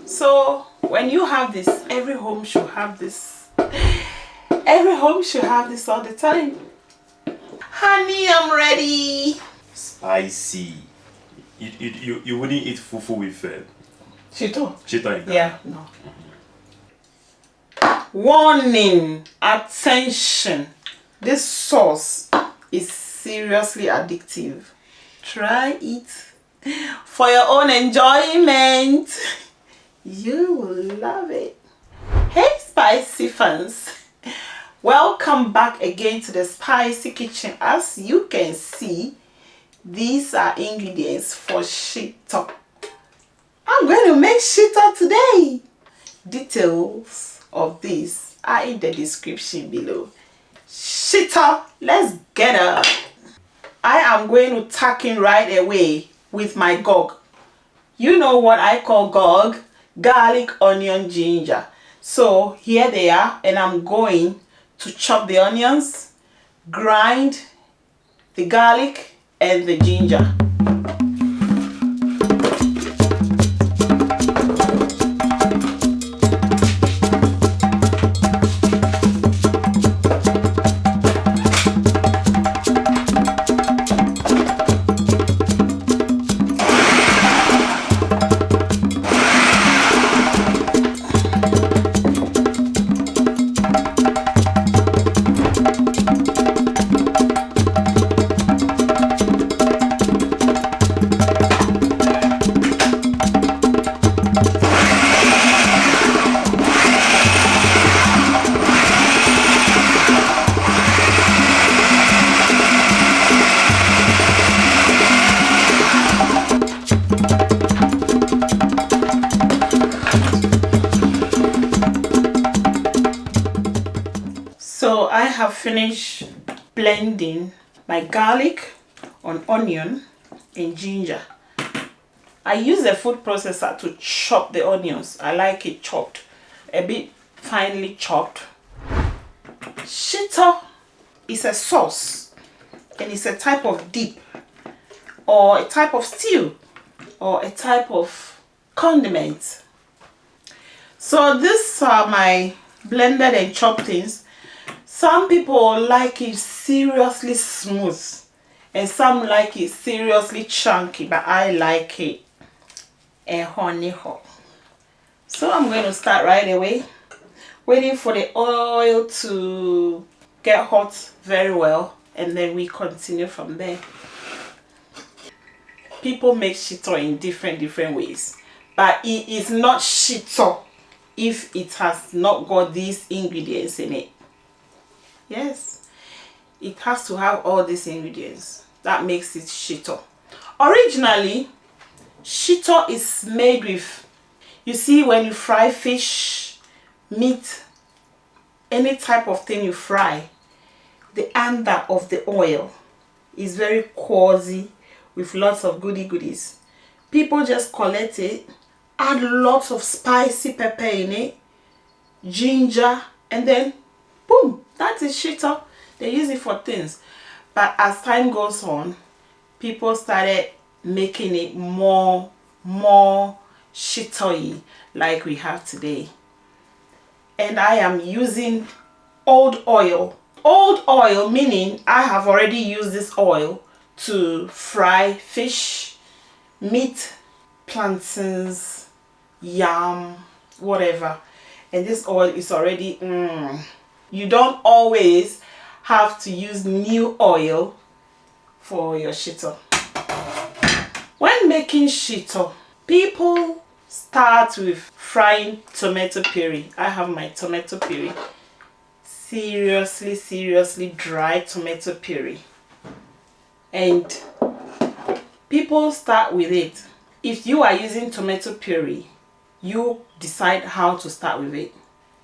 So when you have this, every home should have this. Every home should have this all the time. Honey, I'm ready. Spicy. You wouldn't eat fufu with Shito? Shito, yeah, no. Warning, attention. This sauce is seriously addictive. Try it for your own enjoyment. You will love it. Hey spicy fans, welcome back again to the Spicy Kitchen. As you can see, these are ingredients for Shito. I'm going to make Shito today. Details of this are in the description below. Shito, let's get up. I am going to tack in right away with my G.O.G. You know what I call G.O.G? Garlic, onion, ginger. So here they are, and I'm going to chop the onions, grind the garlic and the ginger. So I have finished blending my garlic on onion and ginger. I use a food processor to chop the onions. I like it chopped, a bit finely chopped. Shito is a sauce and it's a type of dip or a type of stew or a type of condiment. So these are my blended and chopped things. Some people like it seriously smooth and some like it seriously chunky, but I like it a honey hot. So I'm going to start right away, waiting for the oil to get hot very well, and then we continue from there. People make Shito in different ways, but it is not Shito if it has not got these ingredients in it. Yes, it has to have all these ingredients. That makes it Shito. Originally, Shito is made with, you see, when you fry fish, meat, any type of thing you fry, the under of the oil is very cozy with lots of goodies. People just collect it, add lots of spicy pepper in it, ginger, and then boom, that is Shito. They use it for things. But as time goes on, people started making it more Shito-y like we have today. And I am using old oil. Old oil meaning I have already used this oil to fry fish, meat, plantains, yam, whatever. And this oil is already You don't always have to use new oil for your Shito. When making Shito, people start with frying tomato puree. I have my tomato puree. Seriously dry tomato puree. And people start with it. If you are using tomato puree, you decide how to start with it.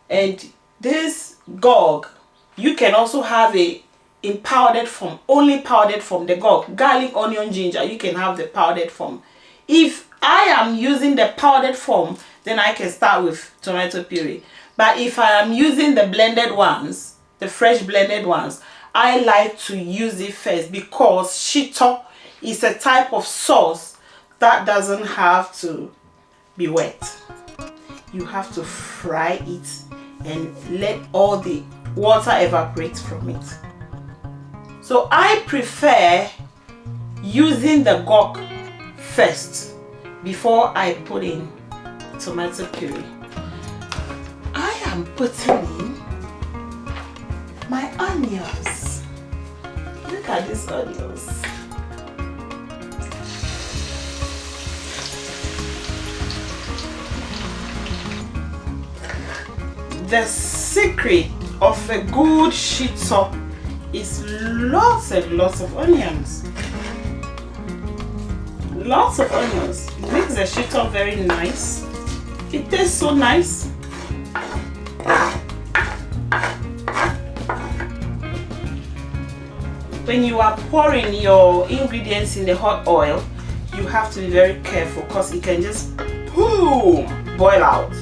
And this G.O.G, you can also have it in powdered form, only powdered form. The G.O.G, garlic, onion, ginger, you can have the powdered form. If I am using the powdered form, then I can start with tomato puree. But if I am using the blended ones, the fresh blended ones, I like to use it first because Shito is a type of sauce that doesn't have to be wet. you have to fry it and let all the water evaporate from it. So I prefer using the G.O.G first before I put in tomato puree. I am putting in my onions. Look at these onions. The secret of a good Shito is lots and lots of onions. Lots of onions. It makes the Shito very nice. It tastes so nice. When you are pouring your ingredients in the hot oil, you have to be very careful because it can just boom, boil out.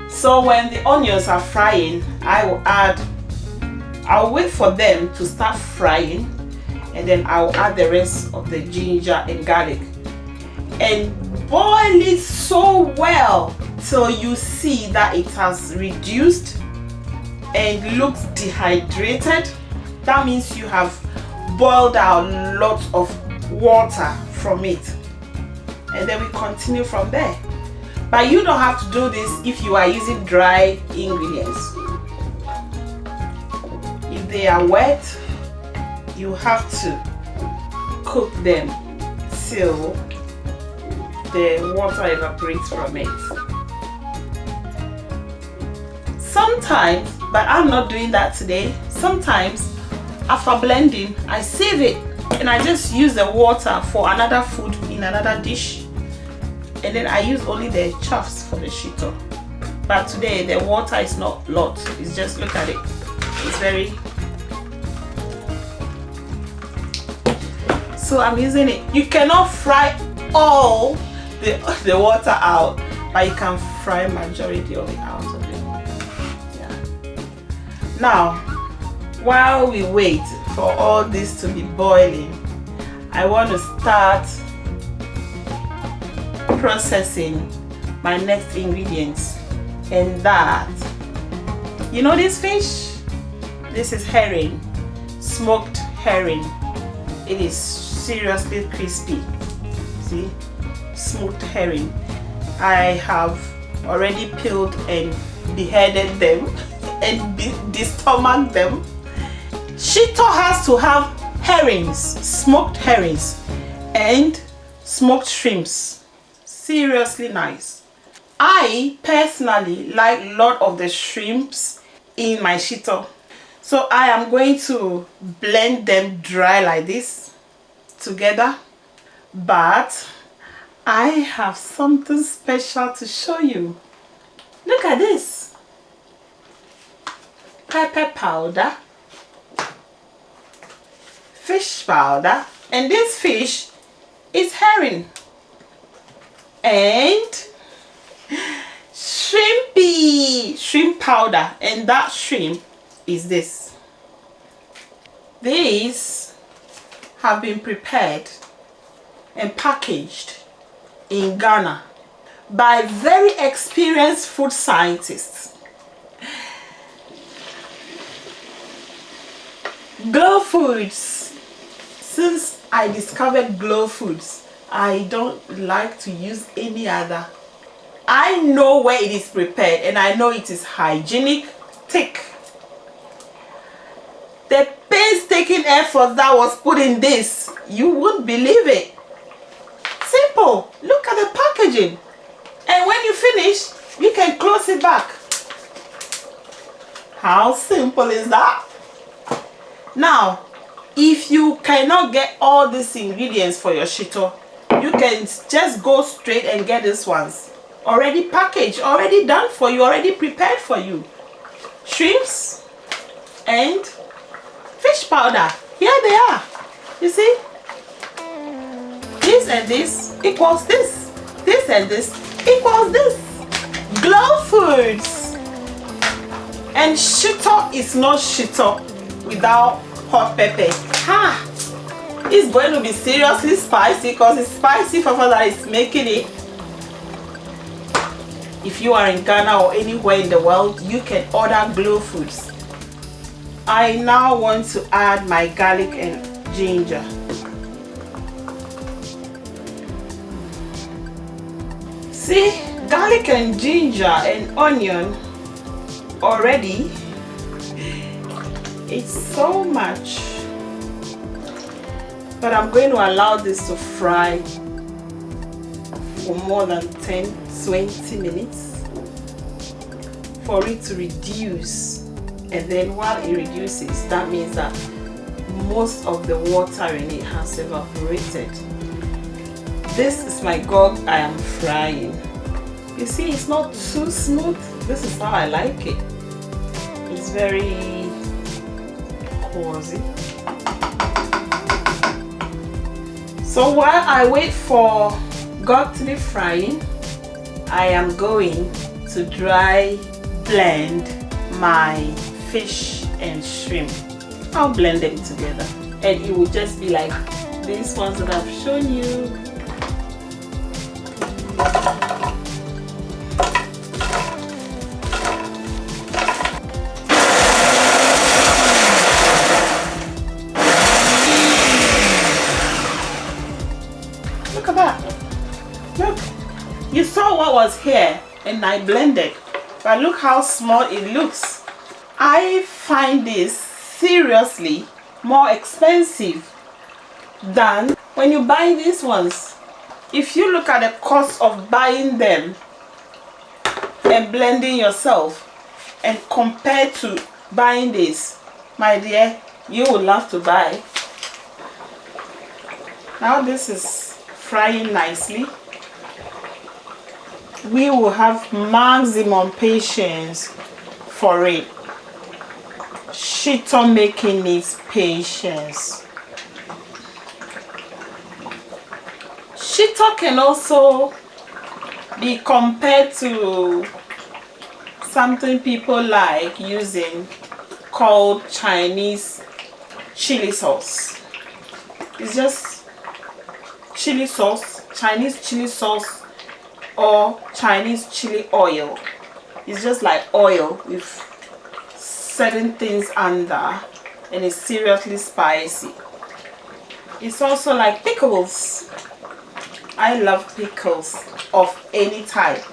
So when the onions are frying, I'll wait for them to start frying, and then I'll add the rest of the ginger and garlic and boil it so well till you see that it has reduced and looks dehydrated. That means you have boiled out lots of water from it, and then we continue from there. But you don't have to do this if you are using dry ingredients. If they are wet, you have to cook them till the water evaporates from it. Sometimes, but I'm not doing that today, sometimes after blending, I save it and I just use the water for another food in another dish. And then I use only the chuffs for the Shito. But today the water is not a lot. It's just, look at it. It's very... So I'm using it. You cannot fry all the water out, but you can fry majority of it out of it. Yeah. Now, while we wait for all this to be boiling, I want to start processing my next ingredients, and that, you know this fish? This is herring, smoked herring. It is seriously crispy. See, smoked herring. I have already peeled and beheaded them and de-stomached them. Shito has to have herrings, smoked herrings, and smoked shrimps. Seriously nice. I personally like a lot of the shrimps in my Shito. So I am going to blend them dry like this together. But I have something special to show you. Look at this. Pepper powder, fish powder, and this fish is herring, and shrimp powder, and that shrimp is this. These have been prepared and packaged in Ghana by very experienced food scientists. Gllow Foods. Since I discovered Gllow Foods, I don't like to use any other. I know where it is prepared and I know it is hygienic, thick. The painstaking effort that was put in this, you wouldn't believe it. Simple. Look at the packaging. And when you finish, you can close it back. How simple is that? Now, if you cannot get all these ingredients for your Shito, you can just go straight and get these ones. Already packaged, already done for you, already prepared for you. Shrimps and fish powder. Here they are. You see? This and this equals this. This and this equals this. Gllow Foods. And Shito is not Shito without hot pepper. Ha! It's going to be seriously spicy because it's Spicyfafa that is making it. If you are in Ghana or anywhere in the world, you can order Gllow foods. I now want to add my garlic and ginger. See, garlic and ginger and onion already, it's so much. But I'm going to allow this to fry for more than 10-20 minutes for it to reduce. And then while it reduces, that means that most of the water in it has evaporated. This is my G.O.G I am frying. You see, it's not too smooth. This is how I like it. It's very cozy. So while I wait for G.O.G to be frying, I am going to dry blend my fish and shrimp. I'll blend them together and it will just be like these ones that I've shown you. Look at that. Look. You saw what was here and I blended, but look how small it looks. I find this seriously more expensive than when you buy these ones. If you look at the cost of buying them and blending yourself and compare to buying this, my dear, you will love to buy. Now this is frying nicely. We will have maximum patience for it. Shito making needs patience. Shito can also be compared to something people like using called Chinese chili sauce. It's just chili sauce, Chinese chili sauce or Chinese chili oil. It's just like oil with certain things under and it's seriously spicy. It's also like pickles. I love pickles of any type.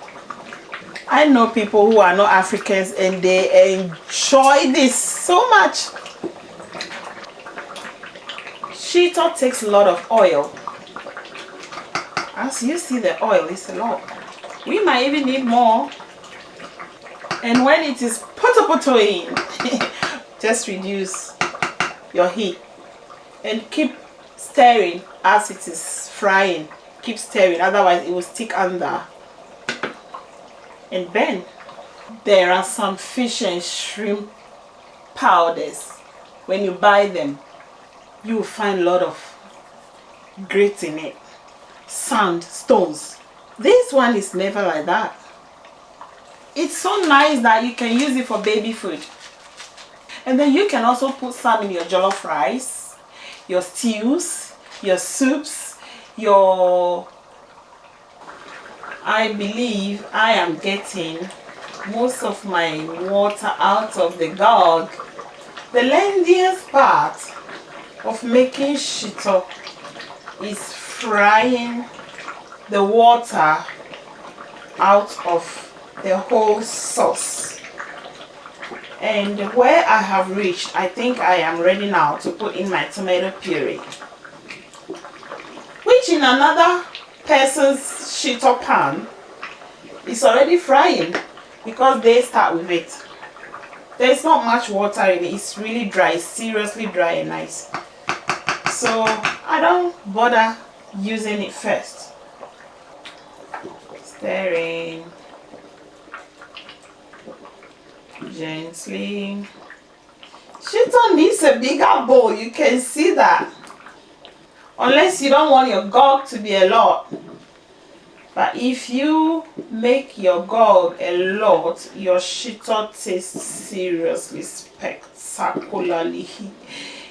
I know people who are not Africans and they enjoy this so much. Shito takes a lot of oil. As you see, the oil is a lot. We might even need more. And when it is poto in, just reduce your heat and keep stirring as it is frying. Keep stirring, otherwise it will stick under and burn. There are some fish and shrimp powders. When you buy them, you will find a lot of grit in it, sand, stones. This one is never like that. It's so nice that you can use it for baby food. And then you can also put some in your jollof rice, your stews, your soups, your... I believe I am getting most of my water out of the G.O.G. The lengthiest part of making Shito is frying the water out of the whole sauce. And where I have reached, I think I am ready now to put in my tomato puree, which in another person's Shito pan is already frying because they start with it. There's not much water in it. It's really dry, it's seriously dry and nice. So I don't bother using it first. Stirring gently. Shito needs a bigger bowl, you can see that. Unless you don't want your G.O.G to be a lot. But if you make your G.O.G a lot, your Shito tastes seriously spectacularly,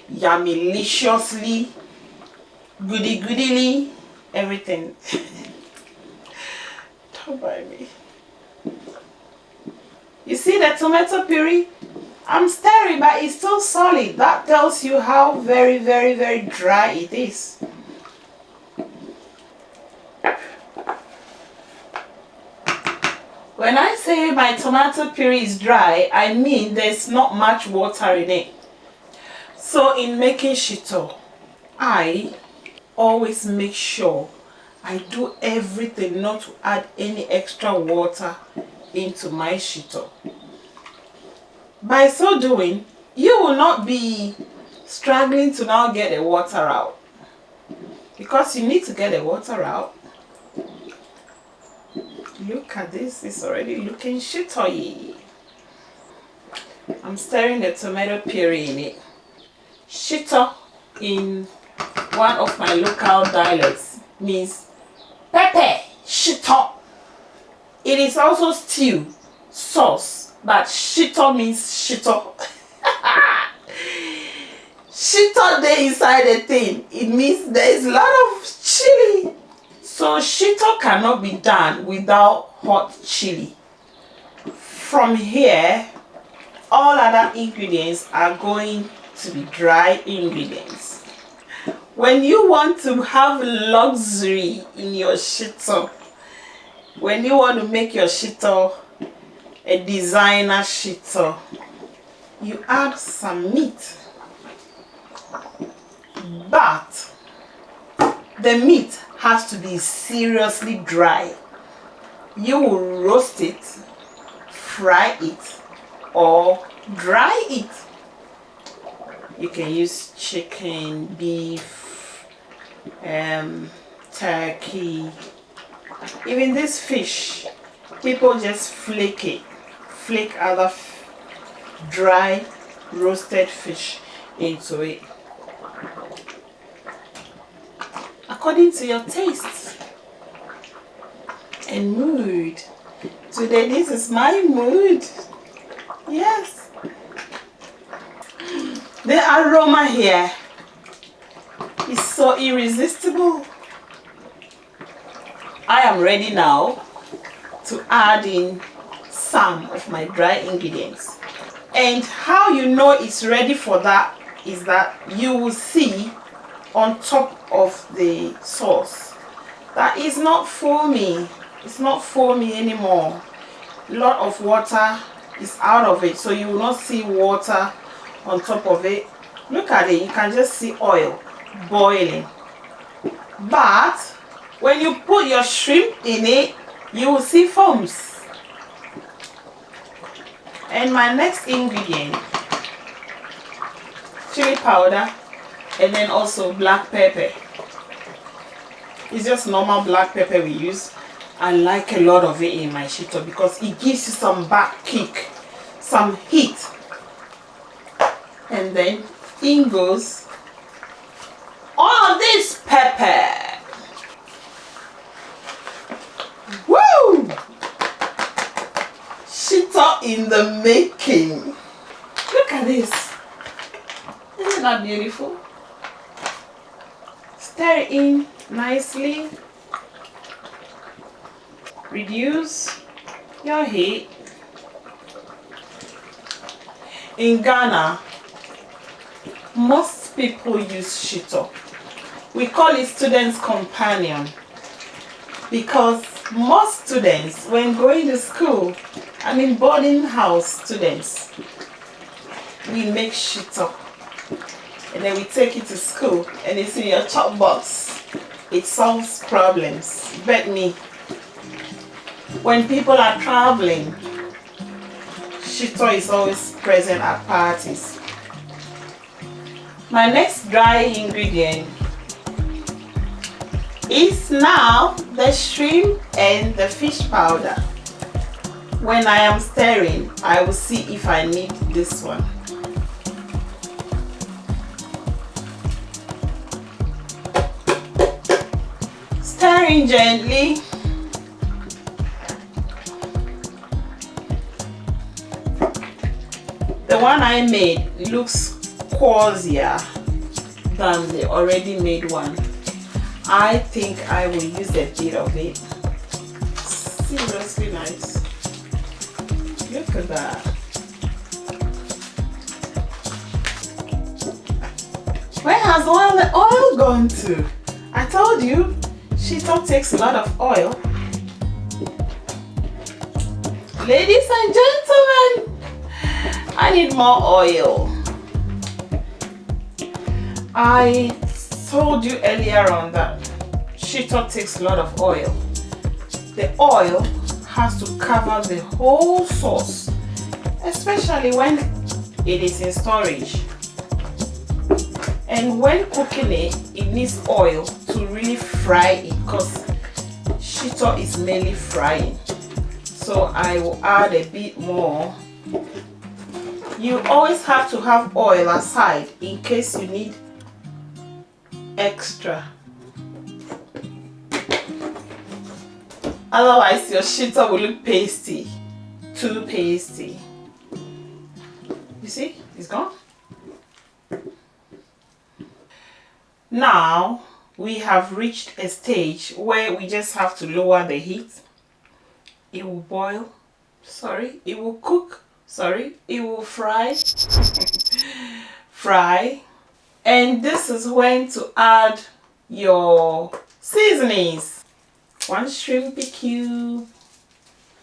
yummy-liciously, goody-goodily, everything. Don't buy me. You see the tomato puree? I'm stirring, but it's still solid. That tells you how very, very, very dry it is. When I say my tomato puree is dry, I mean there's not much water in it. So in making shito, I always make sure I do everything not to add any extra water into my shito. By so doing, you will not be struggling to now get the water out, because you need to get the water out. Look at this, it's already looking shito-y. I'm stirring the tomato puree in it. Shito in one of my local dialects means pepper, shito. It is also stew, sauce, but shito means shito. Shito there inside the thing, it means there is a lot of chili. So shito cannot be done without hot chili. From here, all other ingredients are going to be dry ingredients. When you want to have luxury in your shito, when you want to make your shito a designer shito, you add some meat. But the meat has to be seriously dry. You will roast it, fry it, or dry it. You can use chicken, beef, turkey, even this fish. People just flake it, flake other dry roasted fish into it, according to your taste and mood. Today this is my mood. Yes. The aroma here is so irresistible. I am ready now to add in some of my dry ingredients. And how you know it's ready for that is that you will see on top of the sauce that is not foamy. It's not foamy anymore. A lot of water is out of it, so you will not see water on top of it. Look at it, you can just see oil boiling. But when you put your shrimp in it, you will see foams. And my next ingredient, chili powder, and then also black pepper. It's just normal black pepper we use. I like a lot of it in my shito because it gives you some back kick, some heat. And then in goes all of this pepper. Woo! Shito in the making. Look at this. Isn't that beautiful? Stir it in nicely. Reduce your heat. In Ghana, most people use shito. We call it student's companion because most students, when going to school, boarding house students, we make shito and then we take it to school and it's in your chop box. It solves problems. Bet me, when people are traveling, shito is always present at parties. My next dry ingredient is now the shrimp and the fish powder. When I am stirring, I will see if I need this one. Stirring gently. The one I made looks cozier than the already made one. I think I will use a bit of it. Seriously nice. Look at that. Where has all the oil gone to? I told you, Shito takes a lot of oil. Ladies and gentlemen, I need more oil. I told you earlier on that Shito takes a lot of oil. The oil has to cover the whole sauce, especially when it is in storage. And when cooking it, it needs oil to really fry it because Shito is mainly frying. So I will add a bit more. You always have to have oil aside in case you need extra. Otherwise your Shito will look pasty. Too pasty. You see? It's gone. Now we have reached a stage where we just have to lower the heat. It will boil. Sorry. It will cook. Sorry. It will fry. Fry. And this is when to add your seasonings. 1 shrimpy cube.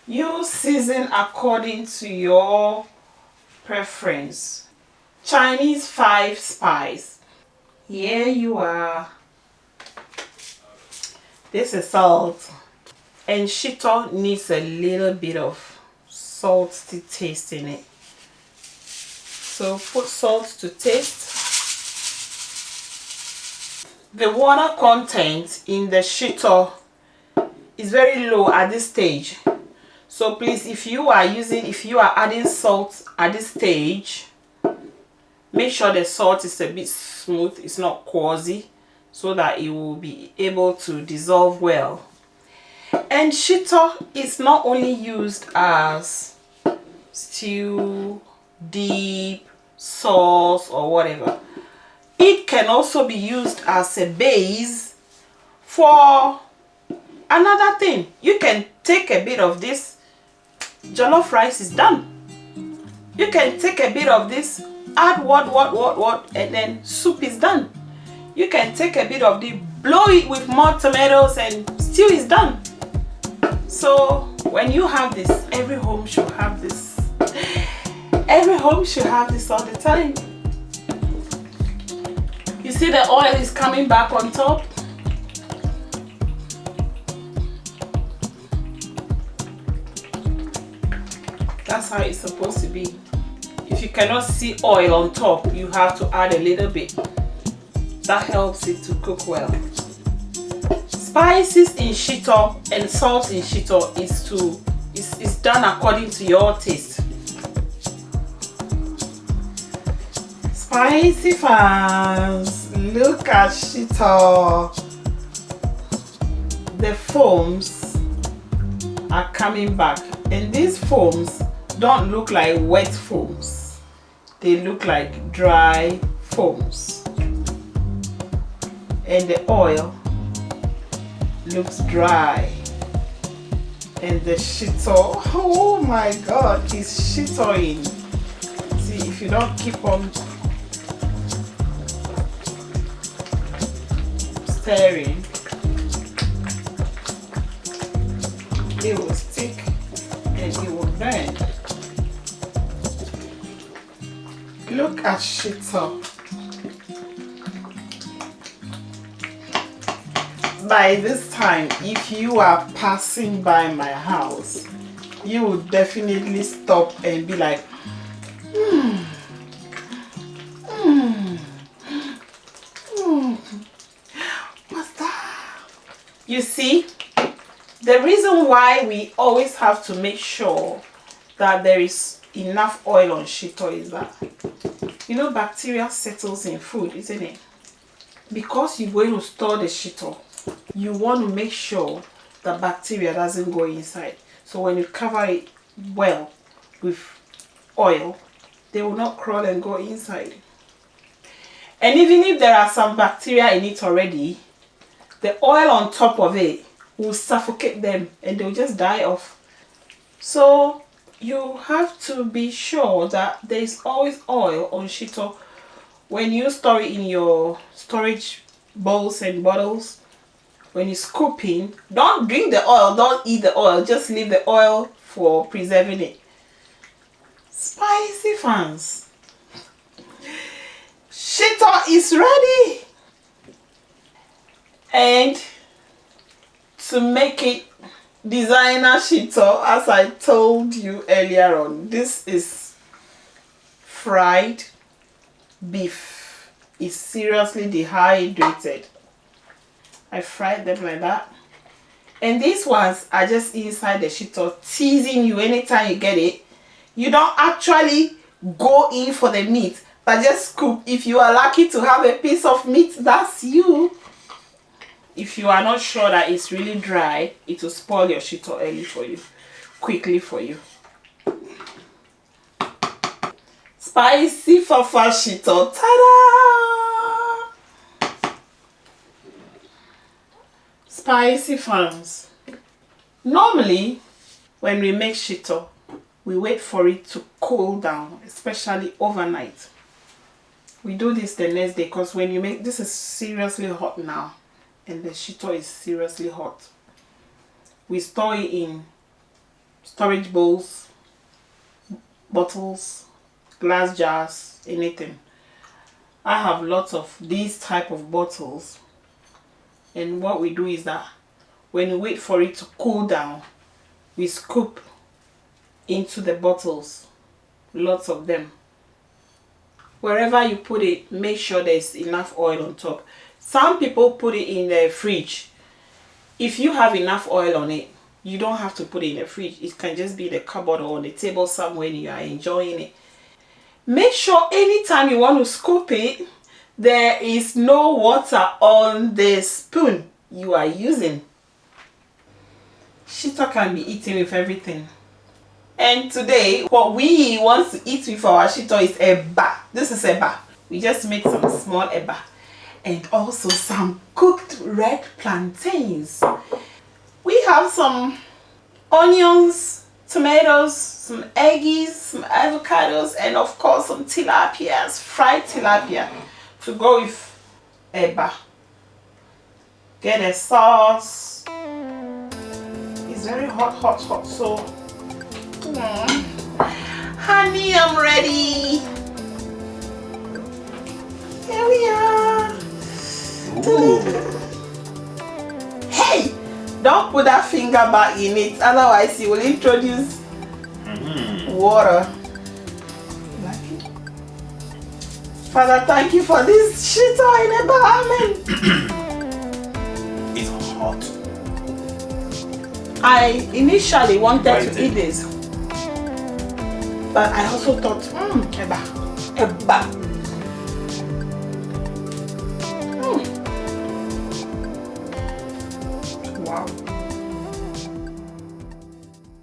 You season according to your preference. Chinese 5 spice. Here you are. This is salt. And Shito needs a little bit of salty taste in it. So put salt to taste. The water content in the Shito is very low at this stage. So please, if you are adding salt at this stage, make sure the salt is a bit smooth, it's not coarse, so that it will be able to dissolve well. And Shito is not only used as stew, dip, sauce or whatever. It can also be used as a base for another thing. You can take a bit of this, jollof rice is done. You can take a bit of this, add what, and then soup is done. You can take a bit of the, blow it with more tomatoes and stew is done. So when you have this, every home should have this. Every home should have this all the time. You see the oil is coming back on top. That's how it's supposed to be. If you cannot see oil on top, you have to add a little bit. That helps it to cook well. Spices in Shito and salt in Shito is done according to your taste. Spicyfans, look at Shito. The foams are coming back, and these foams don't look like wet foams. They look like dry foams. And the oil looks dry. And the Shito, oh my god, is Shitoing. See, if you don't keep on stirring, it will stick and it will burn. Look at Shito. By this time, if you are passing by my house, you will definitely stop and be like, what's that? You see, the reason why we always have to make sure that there is enough oil on Shito is that, you know, bacteria settles in food, isn't it? Because you're going to store the Shito, you want to make sure that bacteria doesn't go inside. So when you cover it well with oil, they will not crawl and go inside. And even if there are some bacteria in it already, the oil on top of it will suffocate them and they'll just die off. So you have to be sure that there is always oil on Shito when you store it in your storage bowls and bottles. When you scoop in, don't drink the oil, don't eat the oil, just leave the oil for preserving it. Spicyfans, Shito is ready. And to make it designer Shito, as I told you earlier on, this is fried beef. It's seriously dehydrated. I fried them like that. And these ones are just inside the Shito, teasing you anytime you get it. You don't actually go in for the meat, but just scoop. If you are lucky to have a piece of meat, that's you. If you are not sure that it's really dry, it will spoil your Shito early for you, quickly for you. Spicyfafa Shito, ta-da! Spicyfans. Normally, when we make Shito, we wait for it to cool down, especially overnight. We do this the next day because when you make this, is seriously hot now, and the Shito is seriously hot. We store it in storage bowls, bottles, glass jars, anything. I have lots of these type of bottles, and what we do is that when we wait for it to cool down, we scoop into the bottles, lots of them. Wherever you put it, make sure there's enough oil on top. Some people put it in the fridge. If you have enough oil on it, you don't have to put it in the fridge. It can just be in the cupboard or on the table somewhere and you are enjoying it. Make sure anytime you want to scoop it, there is no water on the spoon you are using. Shito can be eaten with everything. And today, what we want to eat with our Shito is eba. This is eba. We just made some small eba. And also some cooked red plantains. We have some onions, tomatoes, some eggies, some avocados, and of course some tilapias, fried tilapia to go with eba. Get a sauce. It's very hot, so honey, I'm ready. Here we are. Ooh. Hey, don't put that finger back in it, otherwise you will introduce water. Like it? Father, thank you for this Shito in Amen. It's hot. I initially wanted to eat this, but I also thought, eba.